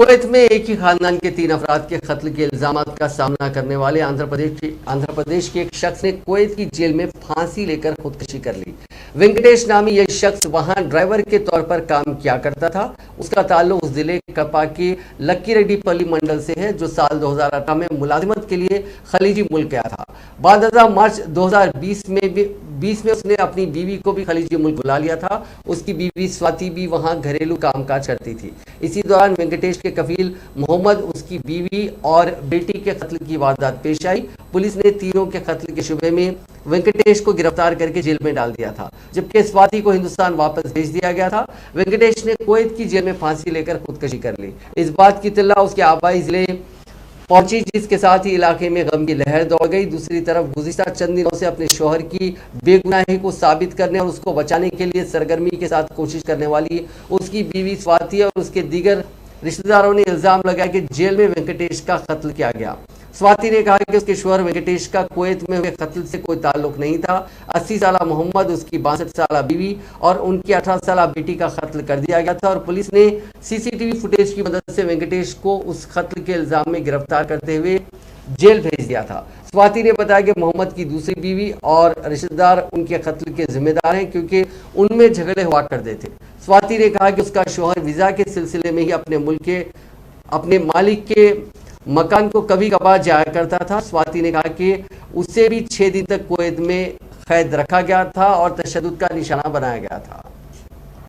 Kuwait में एक ही खानदान के 3 अफराद के कत्ल के इल्जामात का सामना करने वाले आंध्र प्रदेश के एक शख्स ने कुवैत की जेल में फांसी लेकर खुदकुशी कर ली। वेंकटेश नामी यह शख्स वहां ड्राइवर के तौर पर काम किया करता था। उसका ताल्लुक उस जिले कपा के लक्कीरेड्डीपल्ली मंडल से है, जो साल 2018 में मुलाजिमत के लिए खलीजी मुल्क गया था। बाद मार्च 2020 में उसने अपनी बीवी को भी खलीजी मुल्क बुला लिया था। उसकी बीवी स्वाति भी वहां घरेलू कामकाज करती थी। इसी दौरान वेंकटेश के कफील मोहम्मद, उसकी बीवी और बेटी के कत्ल की वारदात पेश आई। पुलिस ने तीनों के कत्ल के शुबे में वेंकटेश को गिरफ्तार करके जेल में डाल दिया था, जबकि स्वाति को हिंदुस्तान वापस भेज दिया गया था। वेंकटेश ने कुवैत की जेल में फांसी लेकर खुदकुशी कर ली। इस बात की इत्तला उसके आबाई जिले पहुंची, जिसके साथ ही इलाके में गम की लहर दौड़ गई। दूसरी तरफ गुज़िश्ता चंद दिनों से अपने शौहर की बेगुनाही को साबित करने और उसको बचाने के लिए सरगर्मी के साथ कोशिश करने वाली उसकी बीवी स्वाति और उसके दीगर रिश्तेदारों ने इल्जाम लगाया कि जेल में वेंकटेश का कत्ल किया गया। स्वाति ने कहा कि उसके शौहर वेंकटेश का कुवैत में हुए कत्ल से कोई ताल्लुक नहीं था। 80 साल मोहम्मद, उसकी 62 साल बीवी और उनकी 18 साल बेटी का कत्ल कर दिया गया था और पुलिस ने सीसीटीवी फुटेज की मदद से वेंकटेश को उस कत्ल के इल्जाम में गिरफ्तार करते हुए जेल भेज दिया था। स्वाति ने बताया कि मोहम्मद की दूसरी बीवी और रिश्तेदार उनके कत्ल के जिम्मेदार हैं, क्योंकि उनमें झगड़े हुआ करते थे। स्वाति ने कहा कि उसका शौहर वीजा के सिलसिले में ही अपने मुल्क के अपने मालिक के मकान को कभी कभार जाया करता था। स्वाति ने कहा कि उसे भी 6 दिन तक कुवैत में कैद रखा गया था और तशद्दुद का निशाना बनाया गया था।